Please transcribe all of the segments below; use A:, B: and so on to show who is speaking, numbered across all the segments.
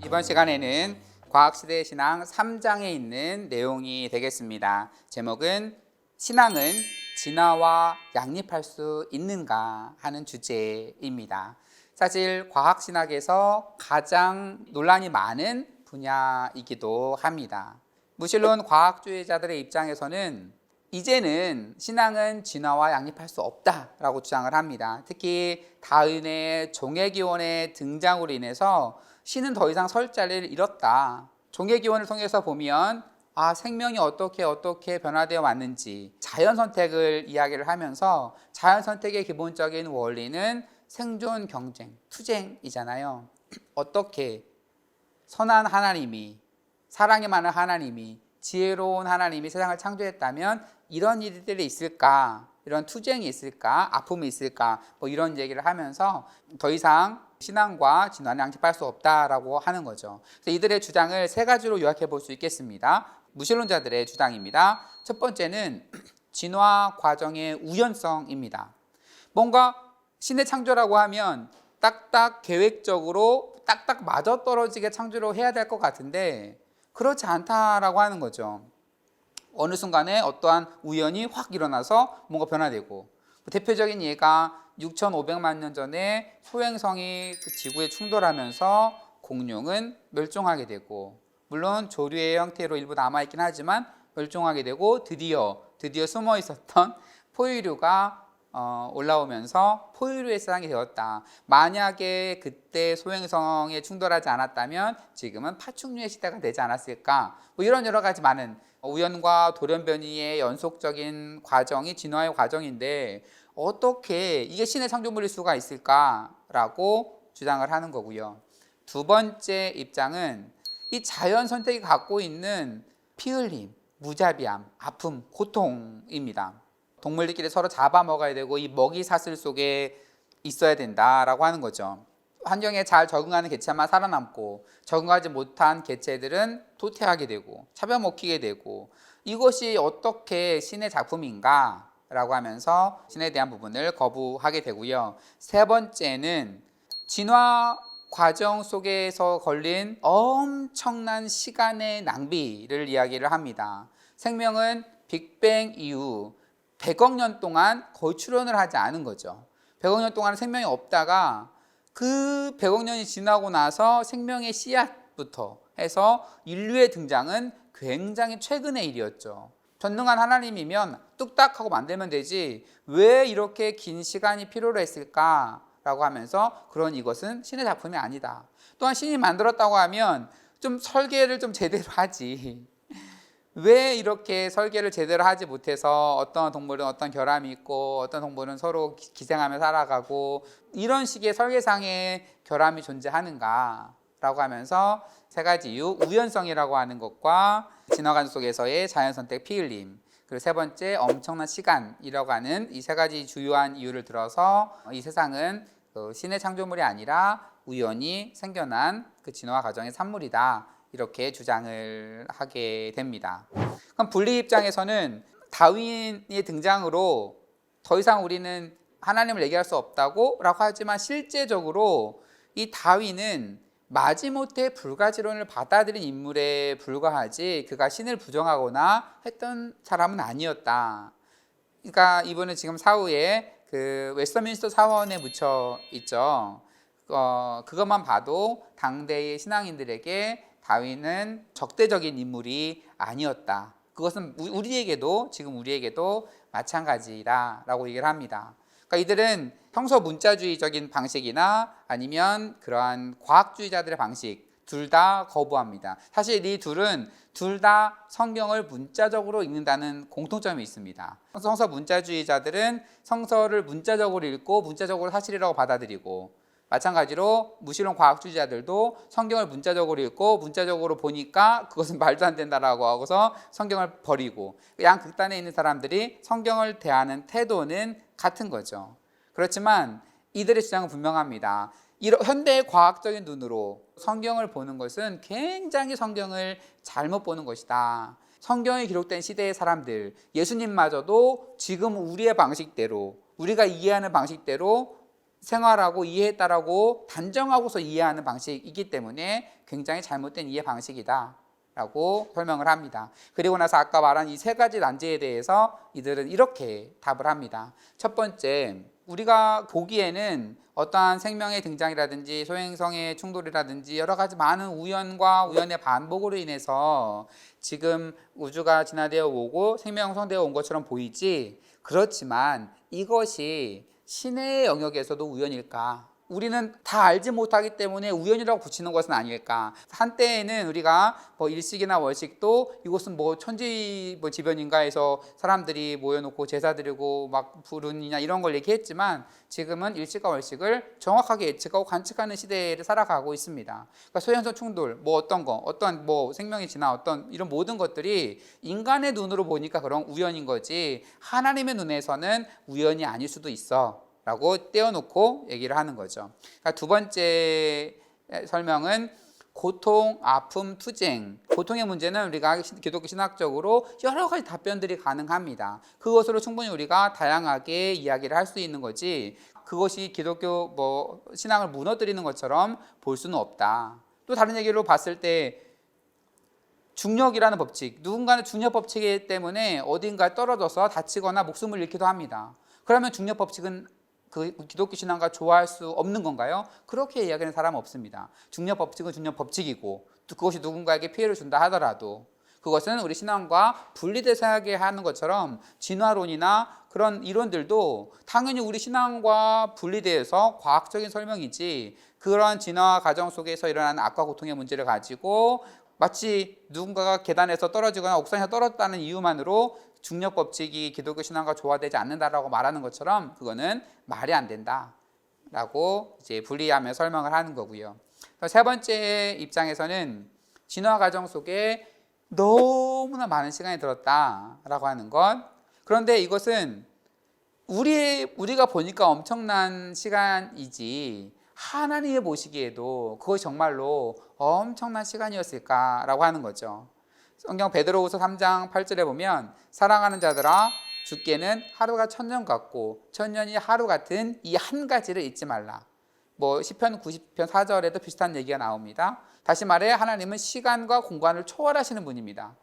A: 이번 시간에는 과학시대의 신앙 3장에 있는 내용이 되겠습니다. 제목은 신앙은 진화와 양립할 수 있는가 하는 주제입니다. 사실 과학신학에서 가장 논란이 많은 분야이기도 합니다. 무신론 과학주의자들의 입장에서는 이제는 신앙은 진화와 양립할 수 없다라고 주장을 합니다. 특히 다윈의 종의기원의 등장으로 인해서 신은 더 이상 설 자리를 잃었다. 종의기원을 통해서 보면 생명이 어떻게 변화되어 왔는지 자연 선택을 이야기를 하면서 자연 선택의 기본적인 원리는 생존 경쟁, 투쟁이잖아요. 어떻게 선한 하나님이, 사랑이 많은 하나님이, 지혜로운 하나님이 세상을 창조했다면 이런 일들이 있을까? 이런 투쟁이 있을까? 아픔이 있을까? 이런 얘기를 하면서 더 이상 신앙과 진화는 양립할 수 없다라고 하는 거죠. 그래서 이들의 주장을 세 가지로 요약해 볼 수 있겠습니다. 무신론자들의 주장입니다. 첫 번째는 진화 과정의 우연성입니다. 뭔가 신의 창조라고 하면 딱딱 계획적으로 딱딱 맞아떨어지게 창조를 해야 될 것 같은데 그렇지 않다라고 하는 거죠. 어느 순간에 어떠한 우연이 확 일어나서 뭔가 변화되고, 대표적인 예가 6,500만 년 전에 소행성이 지구에 충돌하면서 공룡은 멸종하게 되고, 물론 조류의 형태로 일부 남아있긴 하지만 멸종하게 되고, 드디어 숨어 있었던 포유류가 올라오면서 포유류의 세상이 되었다. 만약에 그때 소행성에 충돌하지 않았다면 지금은 파충류의 시대가 되지 않았을까? 이런 여러 가지 많은 우연과 돌연변이의 연속적인 과정이 진화의 과정인데 어떻게 이게 신의 창조물일 수가 있을까라고 주장을 하는 거고요. 두 번째 입장은 이 자연 선택이 갖고 있는 피 흘림, 무자비함, 아픔, 고통입니다. 동물들끼리 서로 잡아먹어야 되고 이 먹이 사슬 속에 있어야 된다라고 하는 거죠. 환경에 잘 적응하는 개체만 살아남고 적응하지 못한 개체들은 도태하게 되고 잡아먹히게 되고, 이것이 어떻게 신의 작품인가 라고 하면서 신에 대한 부분을 거부하게 되고요. 세 번째는 진화 과정 속에서 걸린 엄청난 시간의 낭비를 이야기를 합니다. 생명은 빅뱅 이후 100억 년 동안 거의 출현을 하지 않은 거죠. 100억 년 동안 생명이 없다가 그 100억 년이 지나고 나서 생명의 씨앗부터 해서 인류의 등장은 굉장히 최근의 일이었죠. 전능한 하나님이면 뚝딱 하고 만들면 되지 왜 이렇게 긴 시간이 필요로 했을까라고 하면서 그런 이것은 신의 작품이 아니다. 또한 신이 만들었다고 하면 좀 설계를 좀 제대로 하지. 왜 이렇게 설계를 제대로 하지 못해서 어떤 동물은 어떤 결함이 있고 어떤 동물은 서로 기생하며 살아가고 이런 식의 설계상의 결함이 존재하는가 라고 하면서 세 가지 이유, 우연성이라고 하는 것과 진화 과정 속에서의 자연선택 피 흘림, 그리고 세 번째 엄청난 시간이라고 하는 이 세 가지 주요한 이유를 들어서 이 세상은 신의 창조물이 아니라 우연히 생겨난 그 진화 과정의 산물이다, 이렇게 주장을 하게 됩니다. 그럼 분리 입장에서는 다윈의 등장으로 더 이상 우리는 하나님을 얘기할 수 없다고 라고 하지만 실제적으로 이 다윈은 마지못해 불가지론을 받아들인 인물에 불과하지 그가 신을 부정하거나 했던 사람은 아니었다. 그러니까 이분은 지금 사후에 그 웨스터민스터 사원에 묻혀 있죠. 그것만 봐도 당대의 신앙인들에게 다윈은 적대적인 인물이 아니었다. 그것은 지금 우리에게도 마찬가지라고 얘기를 합니다. 그러니까 이들은 평소 문자주의적인 방식이나 아니면 그러한 과학주의자들의 방식 둘 다 거부합니다. 사실 이 둘은 둘 다 성경을 문자적으로 읽는다는 공통점이 있습니다. 성서 문자주의자들은 성서를 문자적으로 읽고 문자적으로 사실이라고 받아들이고, 마찬가지로 무신론 과학주의자들도 성경을 문자적으로 읽고 문자적으로 보니까 그것은 말도 안 된다라고 하고서 성경을 버리고, 양극단에 있는 사람들이 성경을 대하는 태도는 같은 거죠. 그렇지만 이들의 주장은 분명합니다. 현대의 과학적인 눈으로 성경을 보는 것은 굉장히 성경을 잘못 보는 것이다. 성경이 기록된 시대의 사람들, 예수님마저도 지금 우리의 방식대로, 우리가 이해하는 방식대로 생활하고 이해했다라고 단정하고서 이해하는 방식이기 때문에 굉장히 잘못된 이해 방식이다 라고 설명을 합니다. 그리고 나서 아까 말한 이 세 가지 난제에 대해서 이들은 이렇게 답을 합니다. 첫 번째, 우리가 보기에는 어떠한 생명의 등장이라든지 소행성의 충돌이라든지 여러 가지 많은 우연과 우연의 반복으로 인해서 지금 우주가 진화되어 오고 생명 형성되어 온 것처럼 보이지, 그렇지만 이것이 신의 영역에서도 우연일까? 우리는 다 알지 못하기 때문에 우연이라고 붙이는 것은 아닐까? 한때에는 우리가 뭐 일식이나 월식도 이곳은 뭐 천지 뭐 지변인가 해서 사람들이 모여놓고 제사 드리고 막 부르느냐 이런 걸 얘기했지만, 지금은 일식과 월식을 정확하게 예측하고 관측하는 시대를 살아가고 있습니다. 그러니까 소현성 충돌, 뭐 어떤 거, 어떤 뭐 생명의 진화, 어떤 이런 모든 것들이 인간의 눈으로 보니까 그런 우연인 거지, 하나님의 눈에서는 우연이 아닐 수도 있어 라고 떼어놓고 얘기를 하는 거죠. 그러니까 두 번째 설명은 고통, 아픔, 투쟁. 고통의 문제는 우리가 기독교 신학적으로 여러 가지 답변들이 가능합니다. 그것으로 충분히 우리가 다양하게 이야기를 할 수 있는 거지, 그것이 기독교 뭐 신앙을 무너뜨리는 것처럼 볼 수는 없다. 또 다른 얘기로 봤을 때 중력이라는 법칙, 누군가는 중력 법칙 때문에 어딘가에 떨어져서 다치거나 목숨을 잃기도 합니다. 그러면 중력 법칙은 그 기독교 신앙과 조화할 수 없는 건가요? 그렇게 이야기하는 사람은 없습니다. 중력 법칙은 중력 법칙이고, 또 그것이 누군가에게 피해를 준다 하더라도 그것은 우리 신앙과 분리돼서 하는 것처럼 진화론이나 그런 이론들도 당연히 우리 신앙과 분리되어서 과학적인 설명이지, 그런 진화 과정 속에서 일어나는 악과 고통의 문제를 가지고 마치 누군가가 계단에서 떨어지거나 옥상에서 떨어졌다는 이유만으로 중력 법칙이 기독교 신앙과 조화되지 않는다라고 말하는 것처럼 그거는 말이 안 된다라고 이제 분리하며 설명을 하는 거고요. 세 번째 입장에서는 진화 과정 속에 너무나 많은 시간이 들었다라고 하는 것. 그런데 이것은 우리가 보니까 엄청난 시간이지, 하나님이 보시기에도 그것이 정말로 엄청난 시간이었을까라고 하는 거죠. 성경 베드로후서 3장 8절에 보면, 사랑하는 자들아, 주께는 하루가 천년 같고 천년이 하루 같은 이 한 가지를 잊지 말라. 뭐 시편 90편 4절에도 비슷한 얘기가 나옵니다. 다시 말해 하나님은 시간과 공간을 초월하시는 분입니다.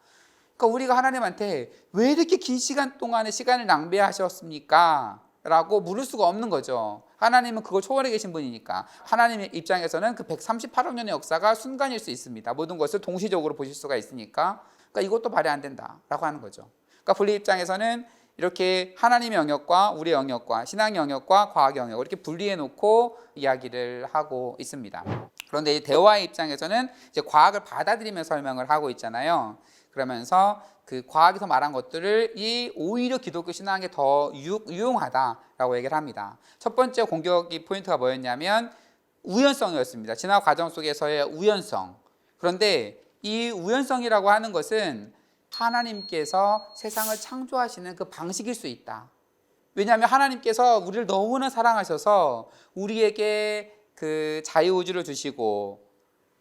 A: 그러니까 우리가 하나님한테 왜 이렇게 긴 시간 동안의 시간을 낭비하셨습니까? 라고 물을 수가 없는 거죠. 하나님은 그걸 초월해 계신 분이니까. 하나님의 입장에서는 그 138억 년의 역사가 순간일 수 있습니다. 모든 것을 동시적으로 보실 수가 있으니까. 그러니까 이것도 발휘 안 된다라고 하는 거죠. 그러니까 분리 입장에서는 이렇게 하나님의 영역과 우리의 영역과 신앙의 영역과 과학의 영역, 이렇게 분리해 놓고 이야기를 하고 있습니다. 그런데 이 대화의 입장에서는 이제 과학을 받아들이며 설명을 하고 있잖아요. 그러면서 그 과학에서 말한 것들을 오히려 기독교 신앙에 더 유용하다라고 얘기를 합니다. 첫 번째 공격이 포인트가 뭐였냐면 우연성이었습니다. 진화 과정 속에서의 우연성. 그런데 이 우연성이라고 하는 것은 하나님께서 세상을 창조하시는 그 방식일 수 있다. 왜냐하면 하나님께서 우리를 너무나 사랑하셔서 우리에게 그 자유의지를 주시고,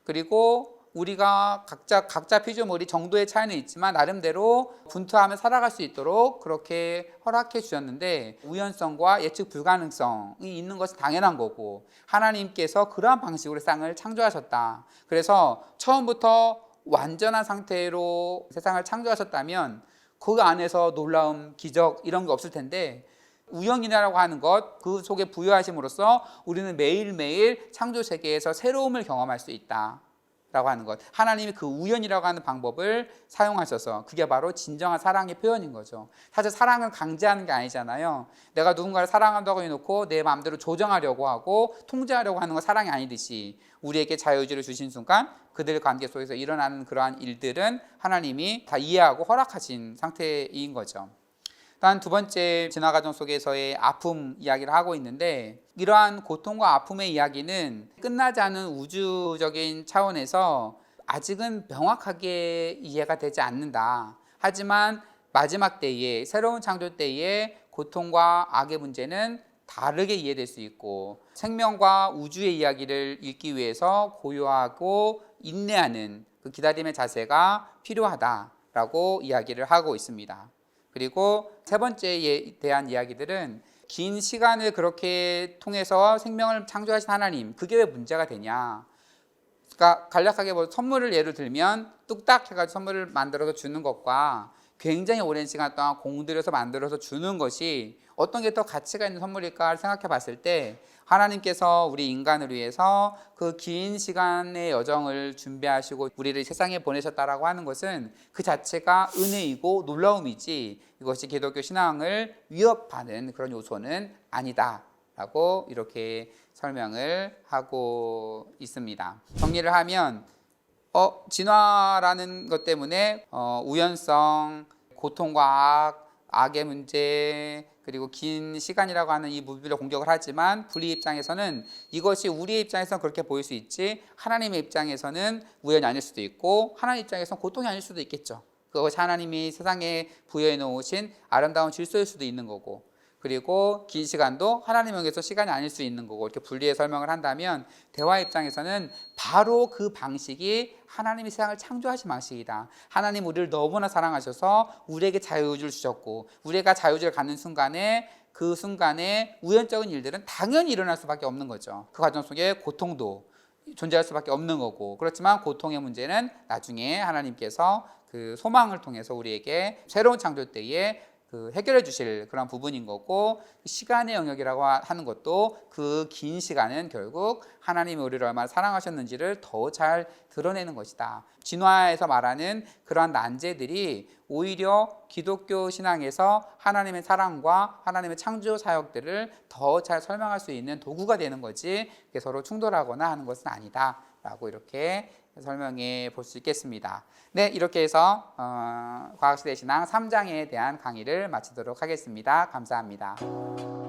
A: 그리고 우리가 각자 피조물이 정도의 차이는 있지만 나름대로 분투하며 살아갈 수 있도록 그렇게 허락해 주셨는데, 우연성과 예측 불가능성이 있는 것은 당연한 거고, 하나님께서 그러한 방식으로 세상을 창조하셨다. 그래서 처음부터 완전한 상태로 세상을 창조하셨다면 그 안에서 놀라움, 기적 이런 게 없을 텐데, 우연이라고 하는 것, 그 속에 부여하심으로써 우리는 매일매일 창조 세계에서 새로움을 경험할 수 있다 라고 하는 것. 하나님이 그 우연이라고 하는 방법을 사용하셔서, 그게 바로 진정한 사랑의 표현인 거죠. 사실 사랑은 강제하는 게 아니잖아요. 내가 누군가를 사랑한다고 해놓고 내 마음대로 조정하려고 하고 통제하려고 하는 건 사랑이 아니듯이, 우리에게 자유의지를 주신 순간 그들 관계 속에서 일어나는 그러한 일들은 하나님이 다 이해하고 허락하신 상태인 거죠. 단 두 번째 진화 과정 속에서의 아픔 이야기를 하고 있는데, 이러한 고통과 아픔의 이야기는 끝나지 않은 우주적인 차원에서 아직은 명확하게 이해가 되지 않는다. 하지만 마지막 때에, 새로운 창조 때에 고통과 악의 문제는 다르게 이해될 수 있고, 생명과 우주의 이야기를 읽기 위해서 고요하고 인내하는 그 기다림의 자세가 필요하다라고 이야기를 하고 있습니다. 그리고 세 번째에 대한 이야기들은 긴 시간을 그렇게 통해서 생명을 창조하신 하나님, 그게 왜 문제가 되냐? 그러니까 간략하게 뭐 선물을 예를 들면 뚝딱 해가지고 선물을 만들어서 주는 것과 굉장히 오랜 시간 동안 공들여서 만들어서 주는 것이 어떤 게 더 가치가 있는 선물일까 생각해 봤을 때, 하나님께서 우리 인간을 위해서 그 긴 시간의 여정을 준비하시고 우리를 세상에 보내셨다라고 하는 것은 그 자체가 은혜이고 놀라움이지, 이것이 기독교 신앙을 위협하는 그런 요소는 아니다라고 이렇게 설명을 하고 있습니다. 정리를 하면 진화라는 것 때문에 우연성, 고통과 악의 문제, 그리고 긴 시간이라고 하는 이 무비를 공격을 하지만, 불의 입장에서는 이것이 우리의 입장에서는 그렇게 보일 수 있지, 하나님의 입장에서는 우연이 아닐 수도 있고 하나님 입장에서는 고통이 아닐 수도 있겠죠. 그것이 하나님이 세상에 부여해 놓으신 아름다운 질서일 수도 있는 거고, 그리고 긴 시간도 하나님에게서 시간이 아닐 수 있는 거고, 이렇게 분리해 설명을 한다면 대화 입장에서는 바로 그 방식이 하나님이 세상을 창조하신 방식이다. 하나님 우리를 너무나 사랑하셔서 우리에게 자유의지를 주셨고, 우리가 자유의지를 갖는 순간에 그 순간에 우연적인 일들은 당연히 일어날 수밖에 없는 거죠. 그 과정 속에 고통도 존재할 수밖에 없는 거고, 그렇지만 고통의 문제는 나중에 하나님께서 그 소망을 통해서 우리에게 새로운 창조 때에 해결해 주실 그런 부분인 거고, 시간의 영역이라고 하는 것도 그 긴 시간은 결국 하나님이 우리를 얼마나 사랑하셨는지를 더 잘 드러내는 것이다. 진화에서 말하는 그러한 난제들이 오히려 기독교 신앙에서 하나님의 사랑과 하나님의 창조 사역들을 더 잘 설명할 수 있는 도구가 되는 거지, 서로 충돌하거나 하는 것은 아니다 라고 이렇게 설명해 볼 수 있겠습니다. 네, 이렇게 해서 과학시대 신앙 3장에 대한 강의를 마치도록 하겠습니다. 감사합니다.